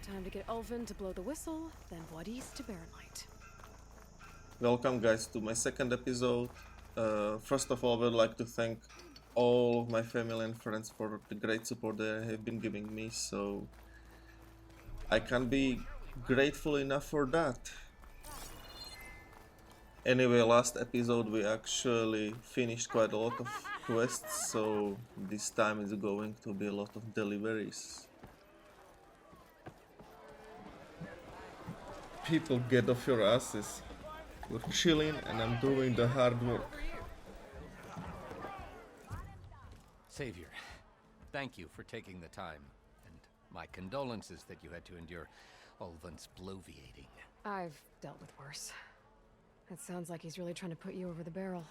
Time to get Ulvund to blow the whistle, then Vuadis to Barren Light. Welcome guys to my second episode. First of all, I would like to thank all of my family and friends for the great support they have been giving me, so I can't be grateful enough for that. Anyway, last episode we actually finished quite a lot of quests, so this time is going to be a lot of deliveries. People, get off your asses. We're chilling and I'm doing the hard work. Savior, thank you for taking the time, and my condolences that you had to endure Ulvund's bloviating. I've dealt with worse. It sounds like he's really trying to put you over the barrel.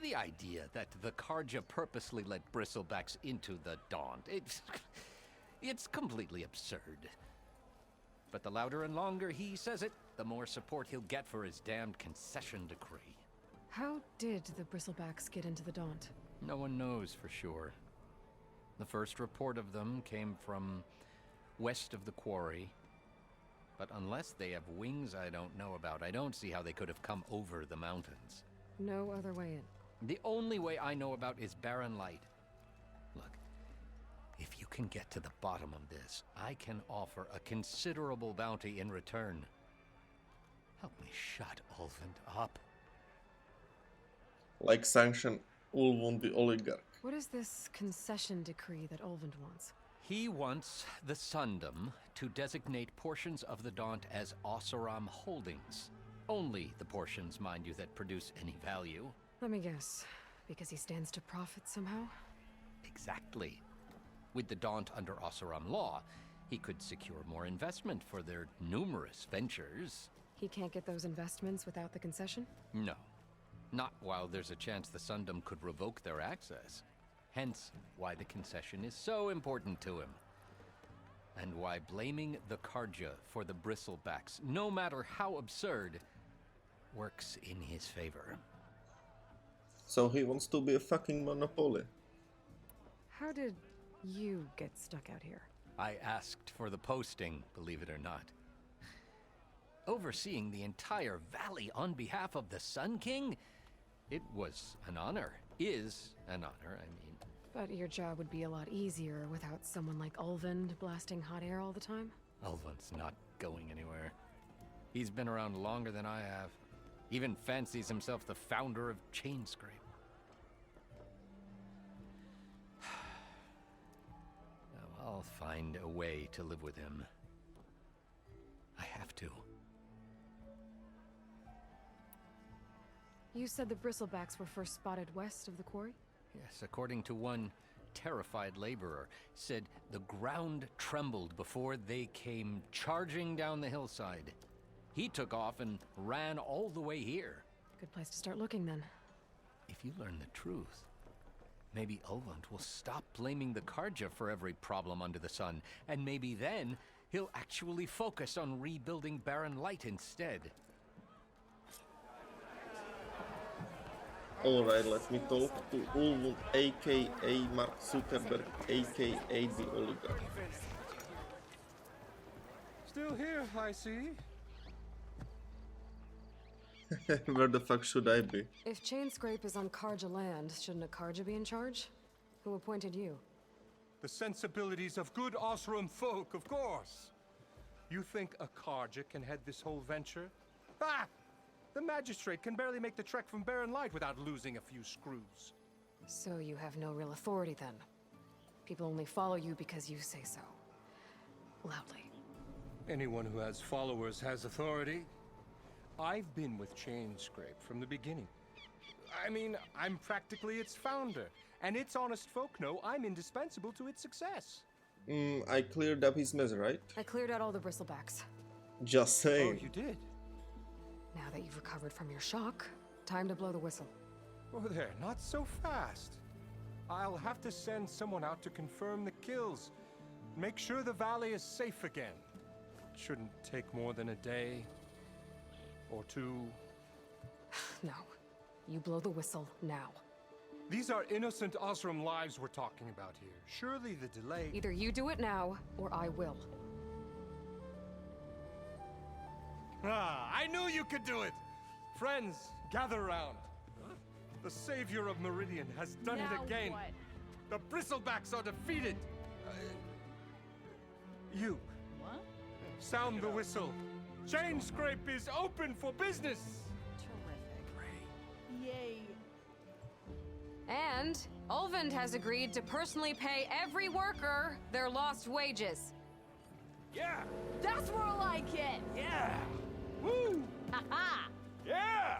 The idea that the Carja purposely let bristlebacks into the Daunt, it's completely absurd. But the louder and longer he says it, the more support he'll get for his damned concession decree. How did the bristlebacks get into the Daunt? No one knows for sure. The first report of them came from west of the quarry. But unless they have wings I don't know about, I don't see how they could have come over the mountains. No other way in. The only way I know about is Barren Light. Look, if you can get to the bottom of this, I can offer a considerable bounty in return. Help me shut Ulvund up. Like sanction Ulvund the Oligarch. What is this concession decree that Ulvund wants? He wants the Sundom to designate portions of the Daunt as Oseram holdings. Only the portions, mind you, that produce any value. Let me guess. Because he stands to profit somehow? Exactly. With the Daunt under Oseram law, he could secure more investment for their numerous ventures. He can't get those investments without the concession? No. Not while there's a chance the Sundom could revoke their access. Hence, why the concession is so important to him. And why blaming the Carja for the bristlebacks, no matter how absurd, works in his favor. So he wants to be a fucking monopoly. How did you get stuck out here? I asked for the posting, believe it or not. Overseeing the entire valley on behalf of the Sun King? It was an honor. Is an honor, I mean. But your job would be a lot easier without someone like Ulvund blasting hot air all the time? Ulvund's not going anywhere. He's been around longer than I have. Even fancies himself the founder of Chainscrape. I'll find a way to live with him. I have to. You said the bristlebacks were first spotted west of the quarry? Yes, according to one terrified laborer, said the ground trembled before they came charging down the hillside. He took off and ran all the way here. Good place to start looking then. If you learn the truth, maybe Ulvund will stop blaming the Carja for every problem under the sun, and maybe then he'll actually focus on rebuilding Barren Light instead. Alright, let me talk to Ulvund, a.k.a. Mark Zuckerberg, a.k.a. the Oligarch. Still here, I see. Where the fuck should I be? If Chainscrape is on Carja land, shouldn't a Carja be in charge? Who appointed you? The sensibilities of good Oseram folk, of course. You think a Carja can head this whole venture? Ah! The magistrate can barely make the trek from Barren Light without losing a few screws. So you have no real authority then? People only follow you because you say so. Loudly. Anyone who has followers has authority. I've been with Chainscrape from the beginning. I mean, I'm practically its founder, and its honest folk know I'm indispensable to its success. I cleared up his mess, right? I cleared out all the bristlebacks. Just Oh, saying. you did? Now that you've recovered from your shock, time to blow the whistle. Oh, there, not so fast. I'll have to send someone out to confirm the kills. Make sure the valley is safe again. Shouldn't take more than a day. Or two. No. You blow the whistle now. These are innocent Oseram lives we're talking about here. Surely the delay... Either you do it now, or I will. Ah, I knew you could do it! Friends, gather round. The savior of Meridian has done it again. What? The bristlebacks are defeated. You, What? sound the whistle. Chain Scrape is open for business. Terrific. Yay. And Ulvund has agreed to personally pay every worker their lost wages. Yeah, That's more like it. yeah. Woo! Haha. Yeah!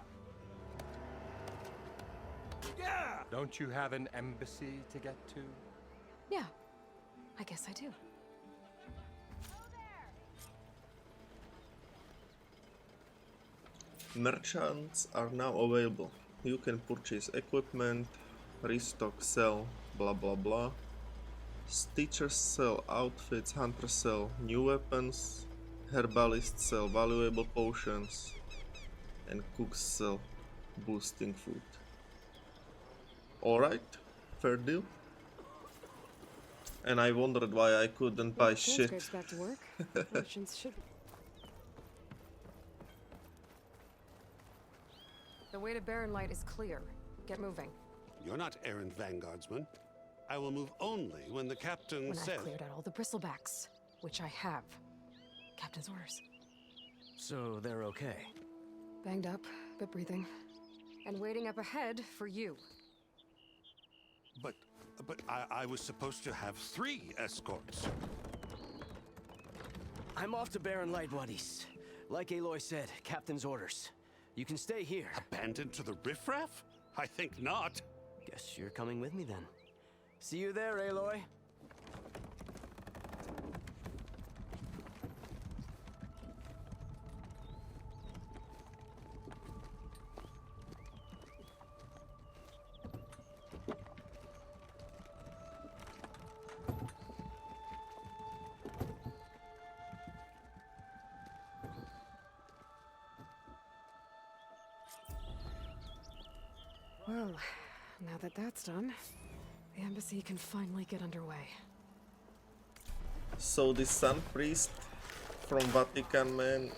Yeah! Don't you have an embassy to get to? Yeah, I guess I do. Merchants are now available. You can purchase equipment, restock, sell, blah blah blah. Stitchers sell outfits, hunters sell new weapons, herbalists sell valuable potions, and cooks sell boosting food. Alright, fair deal. And I wondered why I couldn't buy shit. Scrape's back to work. Merchants should. The way to Barren Light is clear. Get moving. You're not Erend Vanguardsman. I will move only when the captain When says... I've cleared out all the bristlebacks, which I have. Captain's orders. So they're okay. Banged up, but breathing. And waiting up ahead for you. But I was supposed to have 3 escorts. I'm off to Barren Light, Vuadis. Like Aloy said, captain's orders. You can stay here. Abandoned to the riffraff? I think not. Guess you're coming with me then. See you there, Aloy. Well, now that that's done, the embassy can finally get underway. So the Sun Priest from Vatican, man,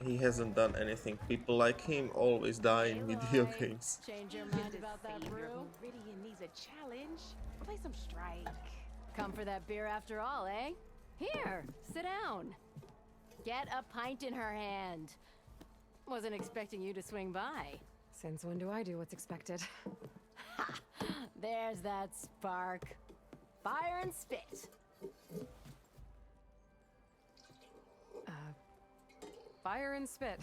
he hasn't done anything. People like him always die in video games. Change your mind about that Savior brew? of Meridian needs a challenge. Play some strike. Come for that beer after all, eh? Here, sit down. Get a pint in her hand. Wasn't expecting you to swing by. Since when do I do what's expected? There's that spark. Fire and spit. Fire and spit.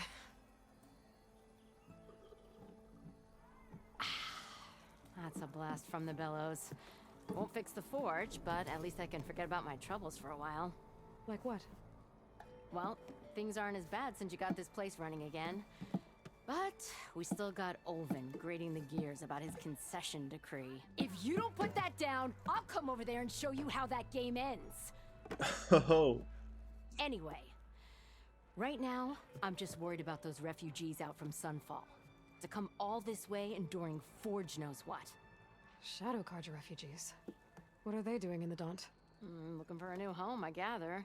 That's a blast from the bellows. Won't fix the forge, but at least I can forget about my troubles for a while. Like what? Well, things aren't as bad since you got this place running again. But we still got Ulvund grating the gears about his concession decree. If you don't put that down, I'll come over there and show you how that game ends. Oh, Anyway, right now, I'm just worried about those refugees out from Sunfall. To come all this way enduring Forge knows what. Shadow Carja refugees. What are they doing in the Daunt? Looking for a new home, I gather.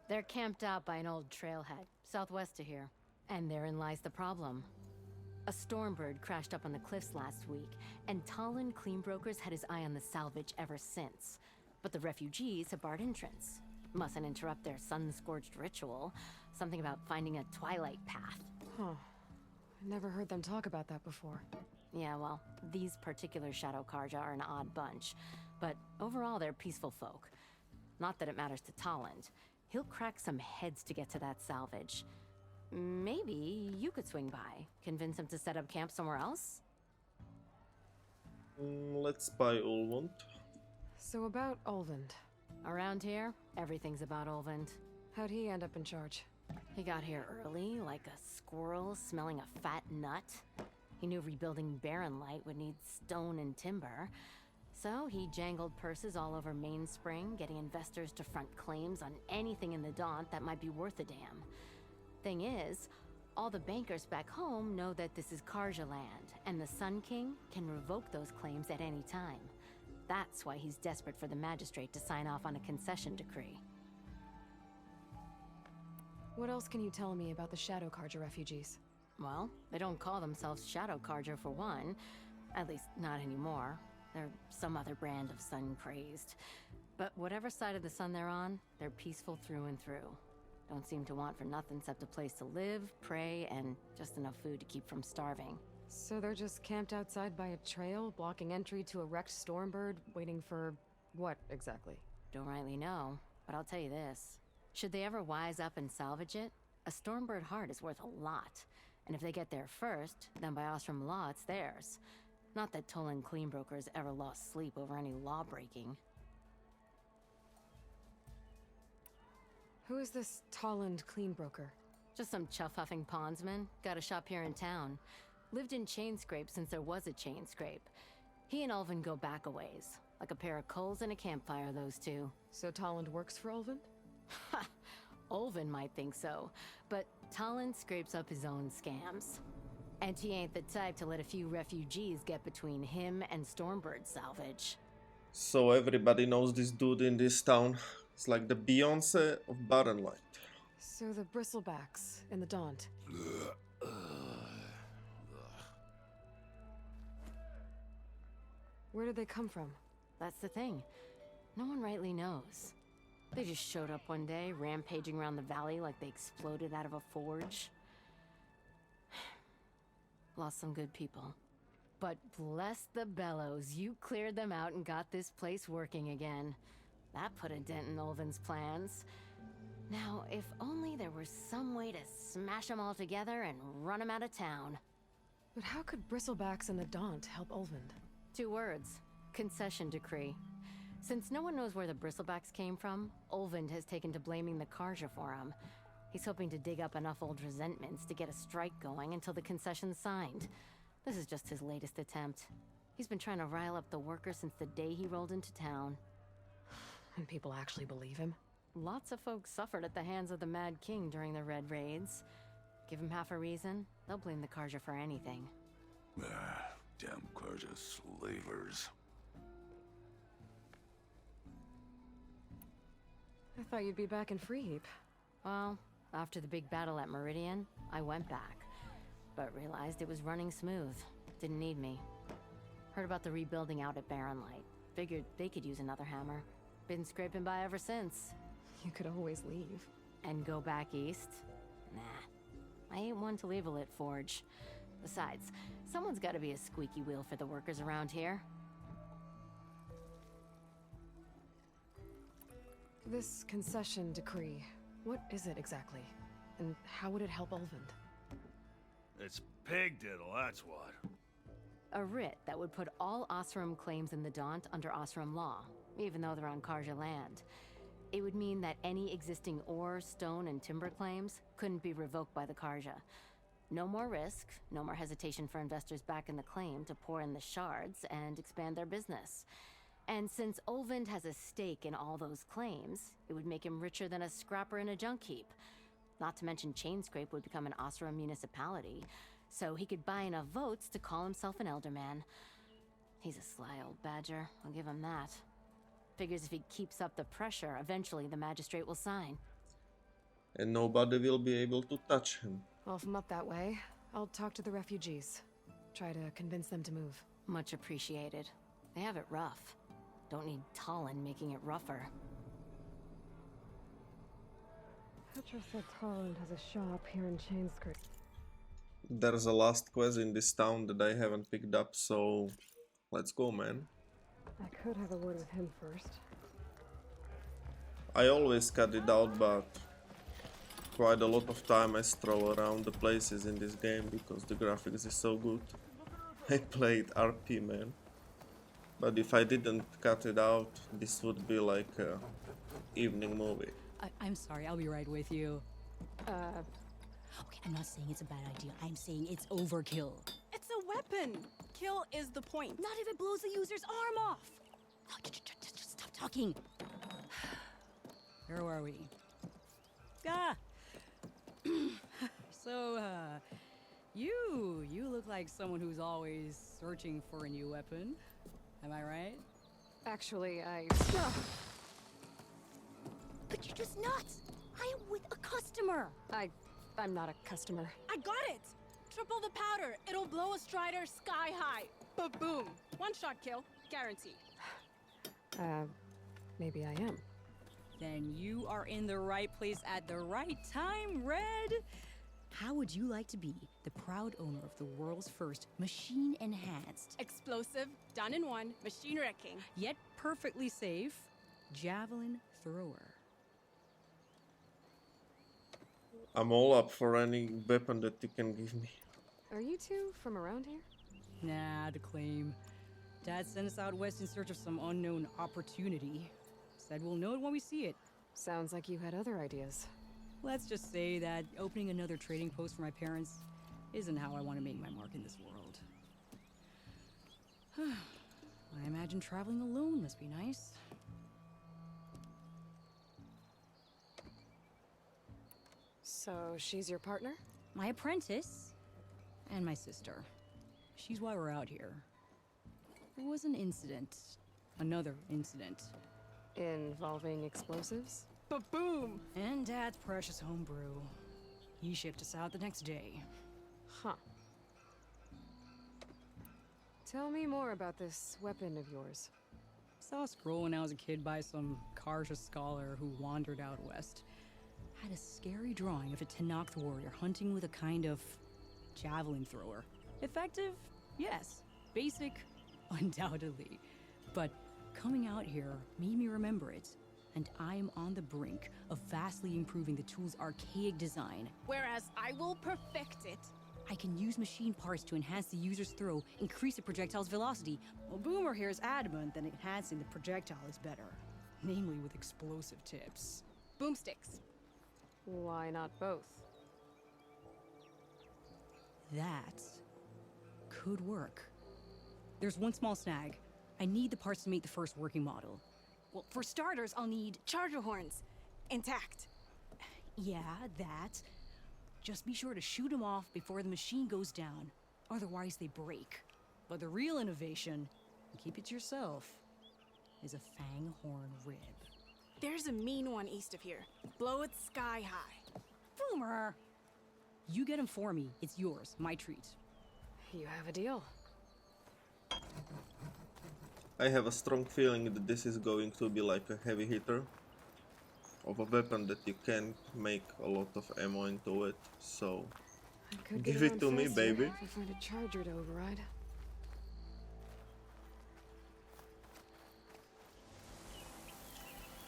They're camped out by an old trailhead, southwest of here. And therein lies the problem. A stormbird crashed up on the cliffs last week, and Talanah Cleanbrokers had his eye on the salvage ever since. But the refugees have barred entrance. Mustn't interrupt their sun-scorched ritual. Something about finding a twilight path. Huh. I never heard them talk about that before. Yeah, well, these particular Shadow Carja are an odd bunch. But overall, they're peaceful folk. Not that it matters to Talanah. He'll crack some heads to get to that salvage. Maybe you could swing by. Convince him to set up camp somewhere else? let's buy Ulvund. So about Ulvund. Around here, everything's about Ulvund. How'd he end up in charge? He got here early, like a squirrel smelling a fat nut. He knew rebuilding Barren Light would need stone and timber. So he jangled purses all over Mainspring, getting investors to front claims on anything in the Daunt that might be worth a damn. Thing is, all the bankers back home know that this is Carja land, and the Sun King can revoke those claims at any time. That's why he's desperate for the magistrate to sign off on a concession decree. What else can you tell me about the Shadow Carja refugees? Well, they don't call themselves Shadow Carja for one. At least, not anymore. They're some other brand of sun-crazed. But whatever side of the sun they're on, they're peaceful through and through. Don't seem to want for nothing except a place to live, pray, and just enough food to keep from starving. So they're just camped outside by a trail, blocking entry to a wrecked Stormbird, waiting for... what, exactly? Don't rightly know, but I'll tell you this. Should they ever wise up and salvage it, a Stormbird heart is worth a lot. And if they get there first, then by Ostrom law, it's theirs. Not that Tolan Cleanbrokers ever lost sleep over any law-breaking. Who is this Talland Cleanbroker? Just some chuff-huffing pondsman. Got a shop here in town. Lived in Chainscrape since there was a Chainscrape. He and Ulvund go back a ways. Like a pair of coals and a campfire, those two. So Talland works for Ulvund? Ha! Ulvund might think so, but Talland scrapes up his own scams. And he ain't the type to let a few refugees get between him and Stormbird salvage. So everybody knows this dude in this town. It's like the Beyonce of Barren Light. So the bristlebacks in the Daunt. Where did they come from? That's the thing. No one rightly knows. They just showed up one day, rampaging around the valley like they exploded out of a forge. Lost some good people. But bless the bellows, you cleared them out and got this place working again. That put a dent in Ulvund's plans. Now, if only there was some way to smash them all together and run them out of town. But how could bristlebacks in the Daunt help Ulvund? 2 words. Concession decree. Since no one knows where the bristlebacks came from, Ulvund has taken to blaming the Carja for them. He's hoping to dig up enough old resentments to get a strike going until the concession's signed. This is just his latest attempt. He's been trying to rile up the workers since the day he rolled into town. And people actually believe him? Lots of folks suffered at the hands of the Mad King during the Red Raids. Give him half a reason, they'll blame the Carja for anything. Damn Carja slavers. I thought you'd be back in Freeheap. Well, after the big battle at Meridian, I went back. But realized it was running smooth. Didn't need me. Heard about the rebuilding out at Barren Light. Figured they could use another hammer. Been scraping by ever since. You could always leave. And go back east? Nah. I ain't one to leave a lit forge. Besides, someone's gotta be a squeaky wheel for the workers around here. This concession decree, what is it exactly? And how would it help Ulvund? It's pig diddle, that's what. A writ that would put all Osram claims in the Daunt under Osram law, even though they're on Carja land. It would mean that any existing ore, stone, and timber claims couldn't be revoked by the Carja. No more risk, no more hesitation for investors back in the claim to pour in the shards and expand their business. And since Ulvund has a stake in all those claims, it would make him richer than a scrapper in a junk heap. Not to mention Chainscrape would become an Osram municipality, so he could buy enough votes to call himself an elderman. He's a sly old badger, I'll give him that. Figures if he keeps up the pressure, eventually the magistrate will sign. And nobody will be able to touch him. Well, if I'm up that way, I'll talk to the refugees. Try to convince them to move. Much appreciated. They have it rough. Don't need Talon making it rougher. Petra said Talland has a shop here in Chainscrape. There's a last quest in this town that I haven't picked up, so let's go, man. I could have a word with him first. I always cut it out, but quite a lot of time I stroll around the places in this game because the graphics is so good. I played RP, man. But if I didn't cut it out, this would be like a evening movie. I'm sorry, I'll be right with you. Okay, I'm not saying it's a bad idea. I'm saying it's overkill. it's a weapon. Kill is the point. Not if it blows the user's arm off. No, just stop talking. Where are we? Ah. So, you look like someone who's always searching for a new weapon. Am I right? Actually, But you're just nuts. I am with a customer. Boomer! I'm not a customer. I got it! Triple the powder. It'll blow a strider sky high. Ba-boom. One-shot kill. Guaranteed. Maybe I am. Then you are in the right place at the right time, Red! How would you like to be the proud owner of the world's first machine-enhanced, Explosive, done in one, machine wrecking. yet perfectly safe, javelin thrower? I'm all up for any weapon that you can give me. Are you two from around here? Nah, to claim. Dad sent us out west in search of some unknown opportunity. Said we'll know it when we see it. Sounds like you had other ideas. Let's just say that opening another trading post for my parents isn't how I want to make my mark in this world. I imagine traveling alone must be nice. So she's your partner? My apprentice and my sister. She's why we're out here. There was an incident. Another incident. Involving explosives? Ba-boom! And Dad's precious homebrew. He shipped us out the next day. Huh. Tell me more about this weapon of yours. Saw a scroll when I was a kid by some Karja scholar who wandered out west. Had a scary drawing of a Tenakth warrior hunting with a kind of javelin thrower. Effective? Yes. Basic? Undoubtedly. But coming out here made me remember it. And I am on the brink of vastly improving the tool's archaic design. Whereas I will perfect it. I can use machine parts to enhance the user's throw, increase the projectile's velocity. Well, Boomer here is adamant that enhancing the projectile is better. Namely with explosive tips. Boomsticks. Why not both? That could work. There's one small snag. I need the parts to make the first working model. Well, for starters, I'll need charger horns. Intact. Yeah, that. Just be sure to shoot them off before the machine goes down. Otherwise, they break. But the real innovation, and keep it to yourself, is a fang horn rib. There's a mean one east of here. Blow it sky high. Boomer! You get him for me. It's yours. My treat. You have a deal. I have a strong feeling that this is going to be like a heavy hitter of a weapon that you can make a lot of ammo into it, so I could give get it to on me, faster baby. If I find a charger to override.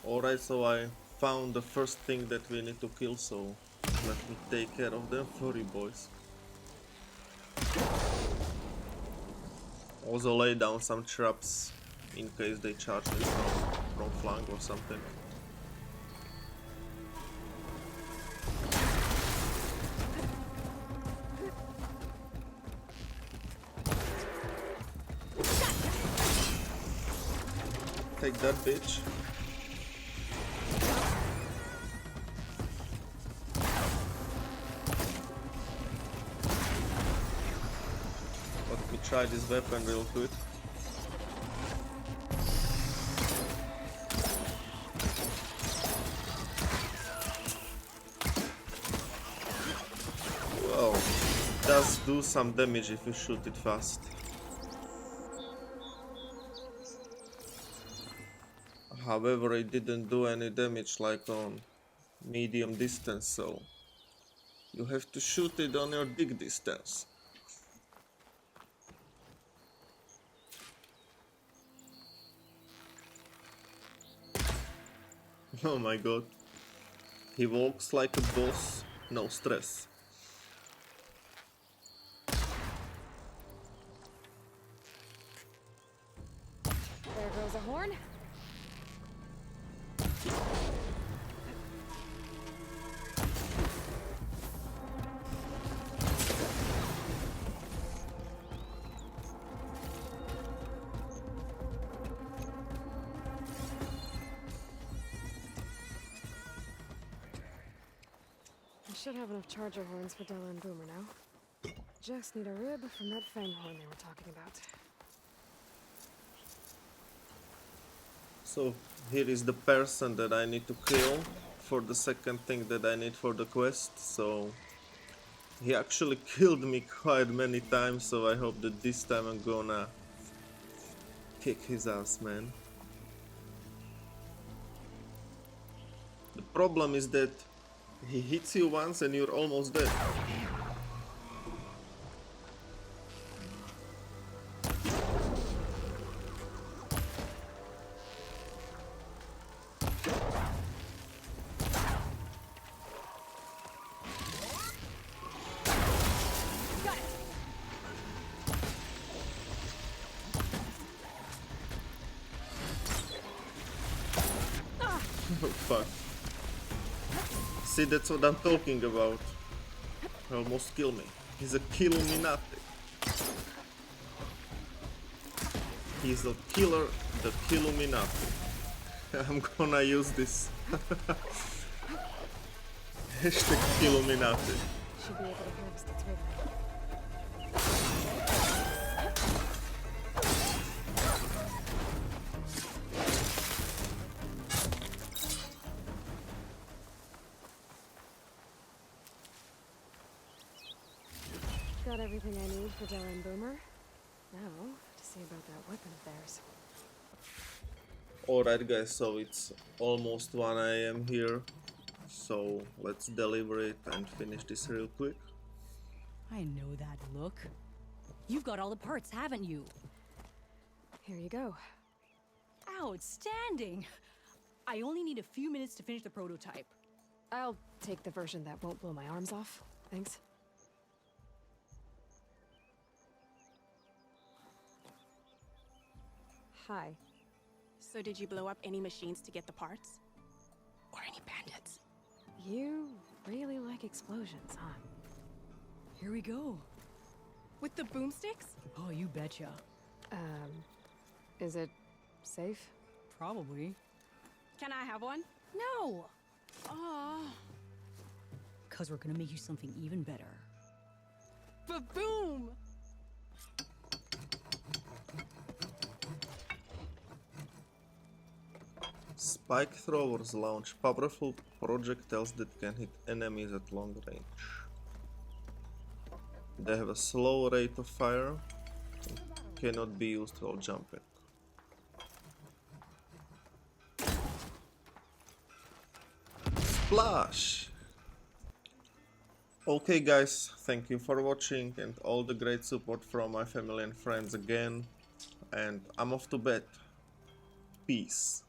Alright, so I found the first thing that we need to kill, so let me take care of them furry boys. Also lay down some traps in case they charge me from flank or something. Take that, bitch. Let me try this weapon real quick. Well, it does do some damage if you shoot it fast. However, it didn't do any damage like on medium distance, so you have to shoot it on your big distance. Oh my god. He walks like a boss, no stress. There goes a horn. I should have enough charger horns for Della and Boomer now. Just need a rib from that fang horn they were talking about. So here is the person that I need to kill for the second thing that I need for the quest, so he actually killed me quite many times, so I hope that this time I'm gonna kick his ass, man. The problem is that he hits you once and you're almost dead. Oh fuck. See, that's what I'm talking about. He almost killed me. He's a Kiluminati. He's a killer, the Kiluminati. I'm gonna use this. Hashtag Kiluminati. Should be able to harvest its river. Got everything I need for Dell and Boomer. Now, to see about that weapon of theirs. Alright guys, so it's almost 1 AM here. So let's deliver it and finish this real quick. I know that look. You've got all the parts, haven't you? Here you go. Outstanding! I only need a few minutes to finish the prototype. I'll take the version that won't blow my arms off. Thanks. Hi. So did you blow up any machines to get the parts? Or any bandits? You really like explosions, huh? Here we go. With the boomsticks? Oh, you betcha. Is it safe? Probably. Can I have one? No! Oh. Cause we're gonna make you something even better. Ba-boom! Spike throwers launch powerful projectiles that can hit enemies at long range. They have a slow rate of fire and cannot be used while jumping. Splash! Okay guys, thank you for watching and all the great support from my family and friends again. And I'm off to bed. Peace.